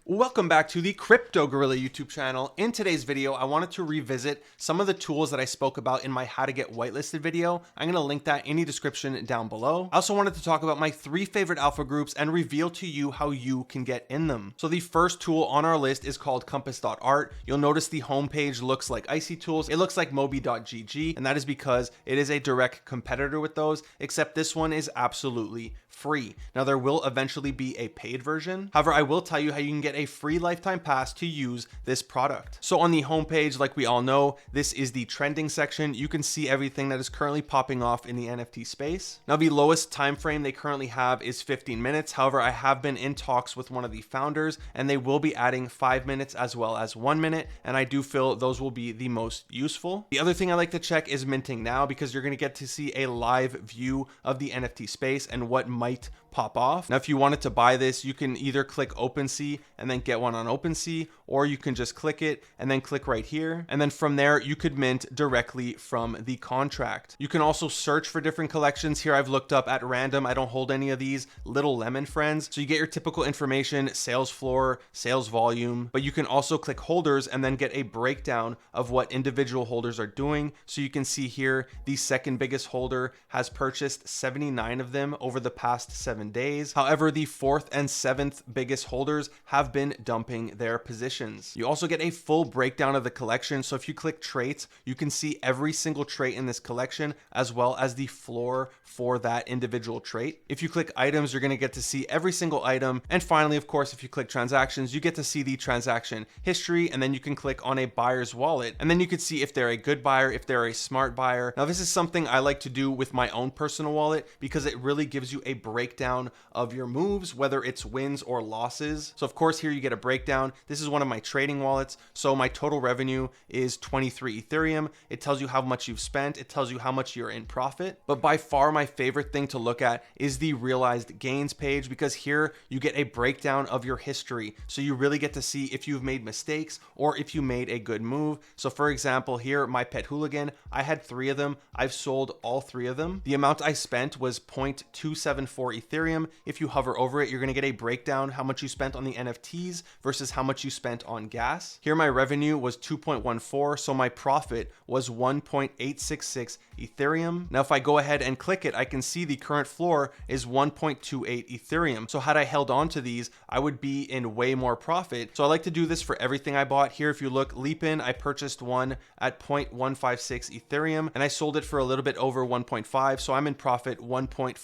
Welcome back to the Cryptogorilla YouTube channel. In today's video, I wanted to revisit some of the tools that I spoke about in my how to get whitelisted video. I'm going to link that in the description down below. I also wanted to talk about my 3 favorite alpha groups and reveal to you how you can get in them. So the first tool on our list is called Compass.art. You'll notice the homepage looks like Icy Tools. It looks like Mobi.gg, and that is because it is a direct competitor with those, except this one is absolutely free. Now there will eventually be a paid version. However, I will tell you how you can get a free lifetime pass to use this product. So on the homepage, like we all know, this is the trending section. You can see everything that is currently popping off in the NFT space. Now the lowest time frame they currently have is 15 minutes. However, I have been in talks with one of the founders and they will be adding 5 minutes as well as 1 minute. And I do feel those will be the most useful. The other thing I like to check is minting now, because you're going to get to see a live view of the NFT space and what might pop off. Now, if you wanted to buy this, you can either click OpenSea and then get one on OpenSea, or you can just click it and then click right here. And then from there, you could mint directly from the contract. You can also search for different collections. Here, I've looked up at random. I don't hold any of these Little Lemon friends. So you get your typical information, sales floor, sales volume, but you can also click holders and then get a breakdown of what individual holders are doing. So you can see here, the second biggest holder has purchased 79 of them over the past 7 days. However, the 4th and 7th biggest holders have been dumping their positions. You also get a full breakdown of the collection. So if you click traits, you can see every single trait in this collection, as well as the floor for that individual trait. If you click items, you're going to get to see every single item. And finally, of course, if you click transactions, you get to see the transaction history, and then you can click on a buyer's wallet, and then you can see if they're a good buyer, if they're a smart buyer. Now, this is something I like to do with my own personal wallet because it really gives you a breakdown of your moves, whether it's wins or losses. So of course, here you get a breakdown. This is one of my trading wallets. So my total revenue is 23 Ethereum. It tells you how much you've spent. It tells you how much you're in profit. But by far my favorite thing to look at is the realized gains page, because here you get a breakdown of your history. So you really get to see if you've made mistakes or if you made a good move. So for example, here, my pet hooligan, I had 3 of them. I've sold all 3 of them. The amount I spent was 0.274 Ethereum. If you hover over it, you're going to get a breakdown how much you spent on the NFTs versus how much you spent on gas. Here, my revenue was 2.14, so my profit was 1.866 Ethereum. Now, if I go ahead and click it, I can see the current floor is 1.28 Ethereum. So had I held on to these, I would be in way more profit. So I like to do this for everything I bought. Here, if you look, Leapin, I purchased one at 0.156 Ethereum and I sold it for a little bit over 1.5. So I'm in profit 1.4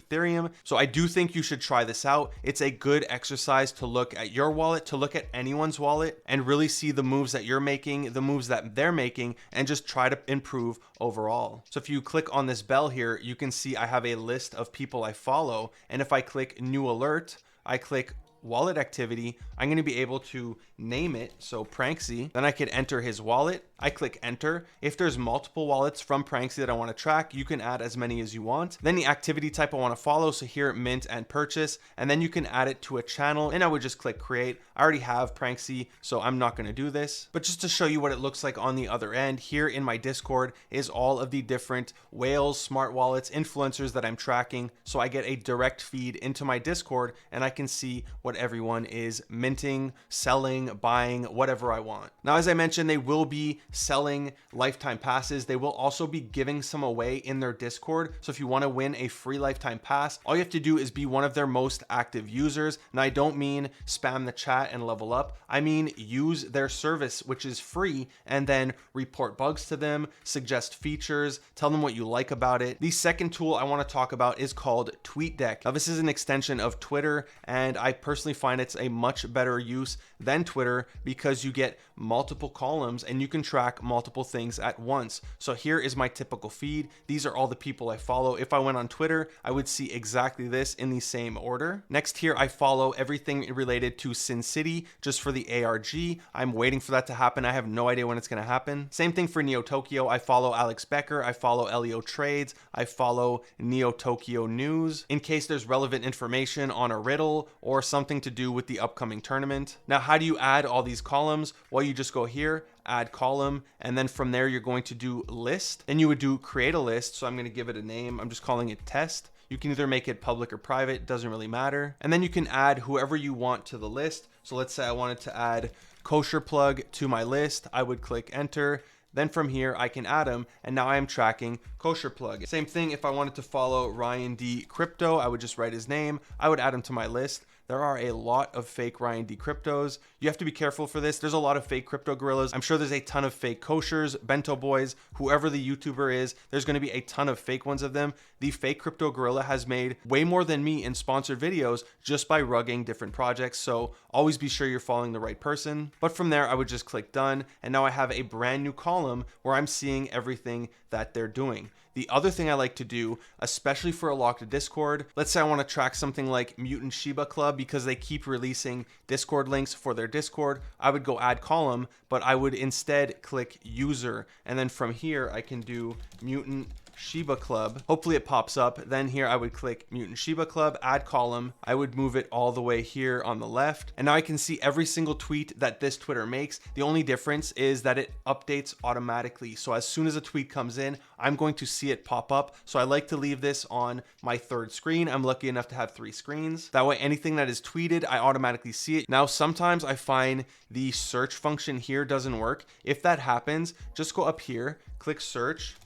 Ethereum. So I do think you should try this out. It's a good exercise to look at your wallet, to look at anyone's wallet, and really see the moves that you're making, the moves that they're making, and just try to improve overall. So if you click on this bell here, you can see I have a list of people I follow. And if I click new alert, I click wallet activity, I'm going to be able to name it. So Pranksy, then I could enter his wallet. I click enter. If there's multiple wallets from Pranksy that I want to track, you can add as many as you want. Then the activity type I want to follow. So here, mint and purchase, and then you can add it to a channel, and I would just click create. I already have Pranksy, so I'm not going to do this, but just to show you what it looks like on the other end, here in my Discord is all of the different whales, smart wallets, influencers that I'm tracking. So I get a direct feed into my Discord and I can see what everyone is minting, selling, buying, whatever I want. Now, as I mentioned, they will be selling lifetime passes. They will also be giving some away in their Discord. So if you want to win a free lifetime pass, all you have to do is be one of their most active users. And I don't mean spam the chat and level up. I mean, use their service, which is free, and then report bugs to them, suggest features, tell them what you like about it. The second tool I want to talk about is called TweetDeck. Now, this is an extension of Twitter, and I personally find it's a much better use than Twitter because you get multiple columns and you can track multiple things at once. So here is my typical feed. These are all the people I follow. If I went on Twitter, I would see exactly this in the same order. Next here, I follow everything related to Sin City just for the ARG. I'm waiting for that to happen. I have no idea when it's going to happen. Same thing for Neo Tokyo. I follow Alex Becker. I follow Leo Trades. I follow Neo Tokyo News in case there's relevant information on a riddle or something to do with the upcoming tournament. Now, how do you add all these columns? Well, you just go here, add column, and then from there you're going to do list. Then you would do create a list. So I'm going to give it a name. I'm just calling it test. You can either make it public or private, doesn't really matter. And then you can add whoever you want to the list. So let's say I wanted to add Kosher Plug to my list. I would click enter. Then from here, I can add them, and now I am tracking Kosher Plug. Same thing, if I wanted to follow Ryan D Crypto, I would just write his name. I would add him to my list. There are a lot of fake Ryan D Cryptos. You have to be careful for this. There's a lot of fake Cryptogorillas. I'm sure there's a ton of fake Koshers, Bento Boys, whoever the YouTuber is. There's going to be a ton of fake ones of them. The fake Cryptogorilla has made way more than me in sponsored videos just by rugging different projects. So always be sure you're following the right person. But from there, I would just click done. And now I have a brand new column where I'm seeing everything that they're doing. The other thing I like to do, especially for a locked Discord, let's say I want to track something like Mutant Shiba Club because they keep releasing Discord links for their Discord. I would go add column, but I would instead click user. And then from here, I can do Mutant Shiba Club. Hopefully it pops up. Then here I would click Mutant Shiba Club, add column. I would move it all the way here on the left. And now I can see every single tweet that this Twitter makes. The only difference is that it updates automatically. So as soon as a tweet comes in, I'm going to see it pop up. So I like to leave this on my third screen. I'm lucky enough to have 3 screens. That way, anything that is tweeted, I automatically see it. Now, sometimes I find the search function here doesn't work. If that happens, just go up here, click search,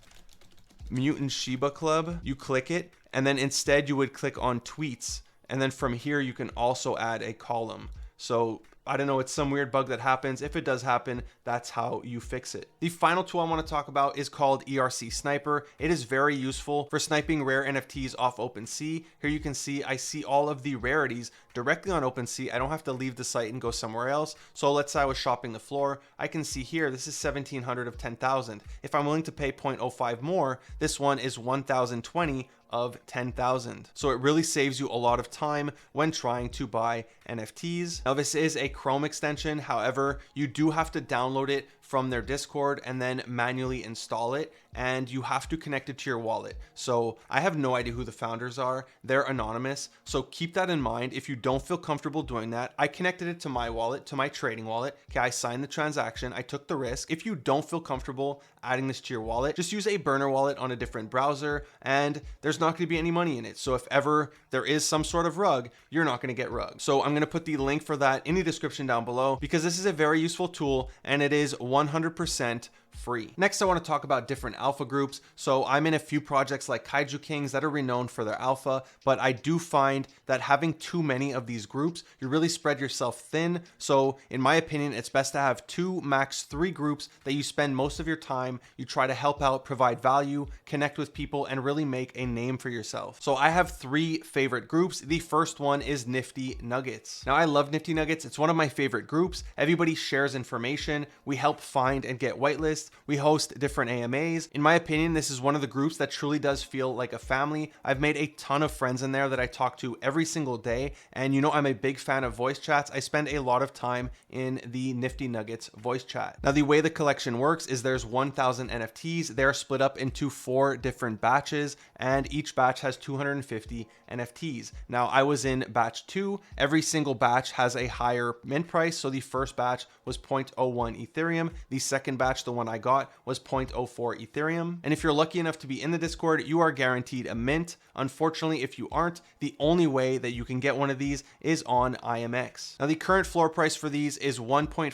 Mutant Shiba Club, you click it, and then instead you would click on tweets. And then from here, you can also add a column. So I don't know, it's some weird bug that happens. If it does happen, that's how you fix it. The final tool I want to talk about is called ERC Sniper. It is very useful for sniping rare NFTs off OpenSea. Here you can see, I see all of the rarities directly on OpenSea. I don't have to leave the site and go somewhere else. So let's say I was shopping the floor. I can see here, this is 1700 of 10,000. If I'm willing to pay 0.05 more, this one is 1020 of 10,000. So it really saves you a lot of time when trying to buy NFTs. Now this is a Chrome extension. However, you do have to download it from their Discord and then manually install it, and you have to connect it to your wallet. So I have no idea who the founders are. They're anonymous. So keep that in mind. If you don't feel comfortable doing that, I connected it to my wallet, to my trading wallet. Okay, I signed the transaction. I took the risk. If you don't feel comfortable adding this to your wallet, just use a burner wallet on a different browser, and there's not going to be any money in it. So if ever there is some sort of rug, you're not going to get rugged. So I'm going to put the link for that in the description down below because this is a very useful tool and it is 100% free. Next, I want to talk about different alpha groups. So I'm in a few projects like Kaiju Kings that are renowned for their alpha, but I do find that having too many of these groups, you really spread yourself thin. So in my opinion, it's best to have 2, max 3 groups that you spend most of your time. You try to help out, provide value, connect with people, and really make a name for yourself. So I have 3 favorite groups. The first one is Nifty Nuggets. Now I love Nifty Nuggets. It's one of my favorite groups. Everybody shares information. We help find and get whitelists. We host different AMAs. In my opinion, this is one of the groups that truly does feel like a family. I've made a ton of friends in there that I talk to every single day. And you know, I'm a big fan of voice chats. I spend a lot of time in the Nifty Nuggets voice chat. Now, the way the collection works is there's 1,000 NFTs. They're split up into 4 different batches, and each batch has 250 NFTs. Now, I was in batch 2. Every single batch has a higher mint price. So the first batch was 0.01 Ethereum. The second batch, the one I got, was 0.04 Ethereum. And if you're lucky enough to be in the Discord, you are guaranteed a mint. Unfortunately, if you aren't, the only way that you can get one of these is on IMX. Now, the current floor price for these is 1.4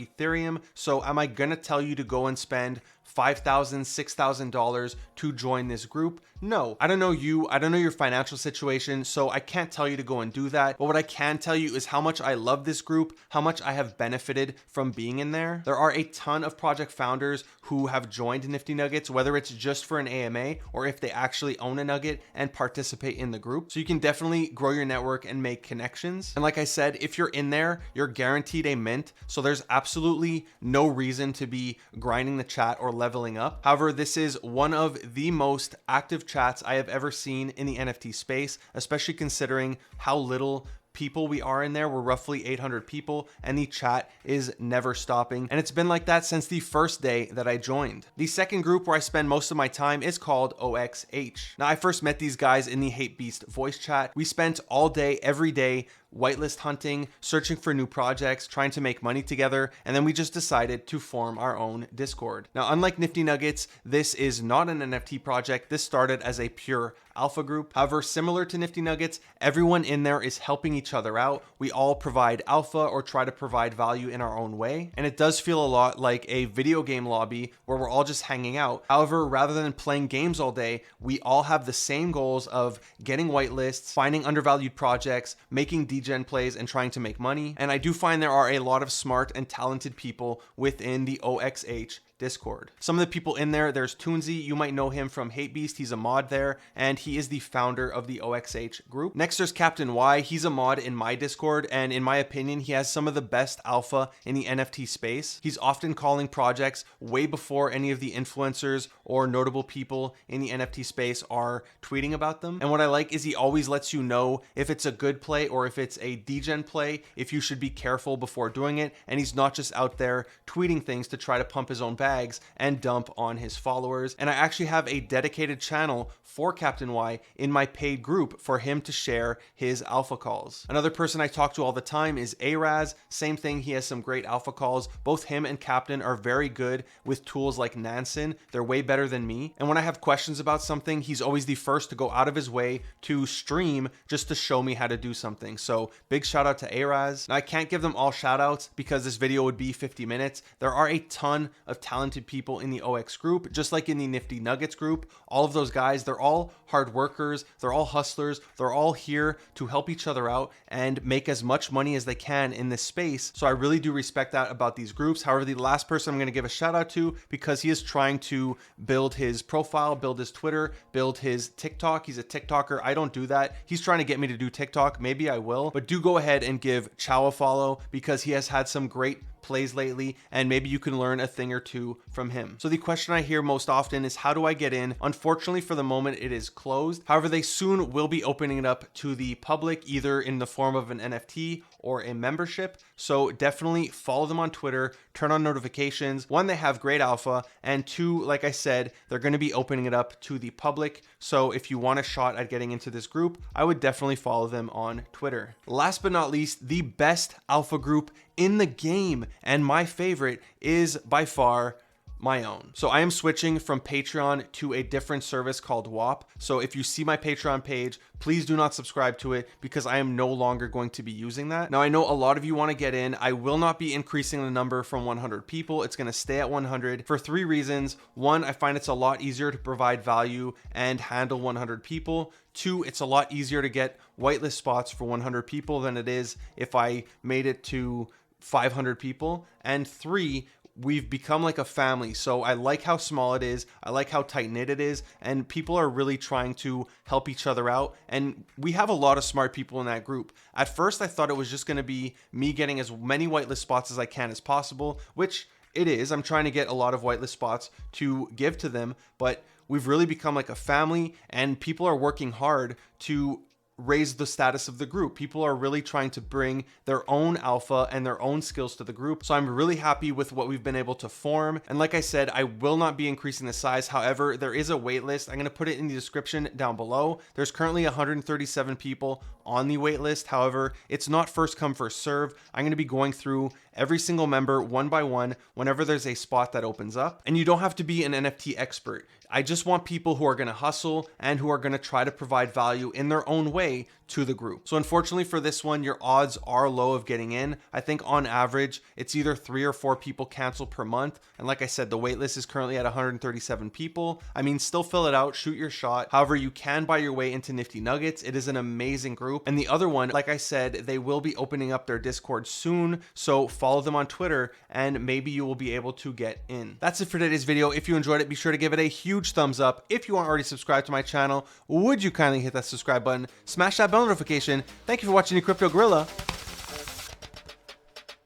Ethereum. So am I gonna tell you to go and spend $5,000, $6,000 to join this group? No, I don't know you. I don't know your financial situation, so I can't tell you to go and do that. But what I can tell you is how much I love this group, how much I have benefited from being in there. There are a ton of project founders who have joined Nifty Nuggets, whether it's just for an AMA or if they actually own a nugget and participate in the group. So you can definitely grow your network and make connections. And like I said, if you're in there, you're guaranteed a mint. So there's absolutely no reason to be grinding the chat or leveling up. However, this is one of the most active chats I have ever seen in the NFT space, especially considering how little people we are in there. We're roughly 800 people, and the chat is never stopping. And it's been like that since the first day that I joined. The second group where I spend most of my time is called OXH. Now, I first met these guys in the Hate Beast voice chat. We spent all day, every day, whitelist hunting, searching for new projects, trying to make money together, and then we just decided to form our own Discord. Now, unlike Nifty Nuggets, this is not an NFT project. This started as a pure alpha group. However, similar to Nifty Nuggets, everyone in there is helping each other out. We all provide alpha or try to provide value in our own way. And it does feel a lot like a video game lobby where we're all just hanging out. However, rather than playing games all day, we all have the same goals of getting whitelists, finding undervalued projects, making degen plays, and trying to make money. And I do find there are a lot of smart and talented people within the OXH Discord. Some of the people in there, there's Toonsy. You might know him from Hate Beast. He's a mod there, and he is the founder of the OXH group. Next, there's Captain Y. He's a mod in my Discord, and in my opinion, he has some of the best alpha in the NFT space. He's often calling projects way before any of the influencers or notable people in the NFT space are tweeting about them. And what I like is he always lets you know if it's a good play or if it's a degen play, if you should be careful before doing it. And he's not just out there tweeting things to try to pump his own bags and dump on his followers. And I actually have a dedicated channel for Captain Y in my paid group for him to share his alpha calls. Another person I talk to all the time is Araz. Same thing, he has some great alpha calls. Both him and Captain are very good with tools like Nansen. They're way better than me. And when I have questions about something, he's always the first to go out of his way to stream just to show me how to do something. So big shout out to Araz. Now, I can't give them all shout outs because this video would be 50 minutes. There are a ton of talented people in the OX group, just like in the Nifty Nuggets group. All of those guys, they're all hard workers, they're all hustlers, they're all here to help each other out and make as much money as they can in this space. So I really do respect that about these groups. However, the last person I'm going to give a shout out to, because he is trying to build his profile, build his Twitter, build his TikTok. He's a TikToker. I don't do that. He's trying to get me to do TikTok. Maybe I will, but do go ahead and give Chow a follow because he has had some great plays lately, and maybe you can learn a thing or two from him. So the question I hear most often is, how do I get in? Unfortunately, for the moment, it is closed. However, they soon will be opening it up to the public, either in the form of an NFT or a membership. So definitely follow them on Twitter, turn on notifications. One, they have great alpha, and two, like I said, they're going to be opening it up to the public. So if you want a shot at getting into this group, I would definitely follow them on Twitter. Last but not least, the best alpha group in the game, and my favorite, is by far my own. So I am switching from Patreon to a different service called WAP. So if you see my Patreon page, please do not subscribe to it because I am no longer going to be using that. Now, I know a lot of you want to get in. I will not be increasing the number from 100 people. It's going to stay at 100 for 3 reasons. 1, I find it's a lot easier to provide value and handle 100 people. 2, it's a lot easier to get whitelist spots for 100 people than it is if I made it to 500 people. And 3, we've become like a family. So I like how small it is. I like how tight knit it is. And people are really trying to help each other out. And we have a lot of smart people in that group. At first, I thought it was just going to be me getting as many whitelist spots as I can as possible, which it is. I'm trying to get a lot of whitelist spots to give to them, but we've really become like a family, and people are working hard to raise the status of the group. People are really trying to bring their own alpha and their own skills to the group. So I'm really happy with what we've been able to form. And like I said, I will not be increasing the size. However, there is a wait list. I'm going to put it in the description down below. There's currently 137 people on the wait list. However, it's not first come, first serve. I'm going to be going through every single member one by one whenever there's a spot that opens up. And you don't have to be an NFT expert. I just want people who are going to hustle and who are going to try to provide value in their own way to the group. So unfortunately for this one, your odds are low of getting in. I think on average, it's either 3 or 4 people cancel per month. And like I said, the waitlist is currently at 137 people. I mean, still fill it out, shoot your shot. However, you can buy your way into Nifty Nuggets. It is an amazing group. And the other one, like I said, they will be opening up their Discord soon. So follow them on Twitter and maybe you will be able to get in. That's it for today's video. If you enjoyed it, be sure to give it a huge thumbs up. If you aren't already subscribed to my channel, would you kindly hit that subscribe button, smash that bell notification. Thank you for watching the Cryptogorilla.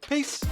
Peace.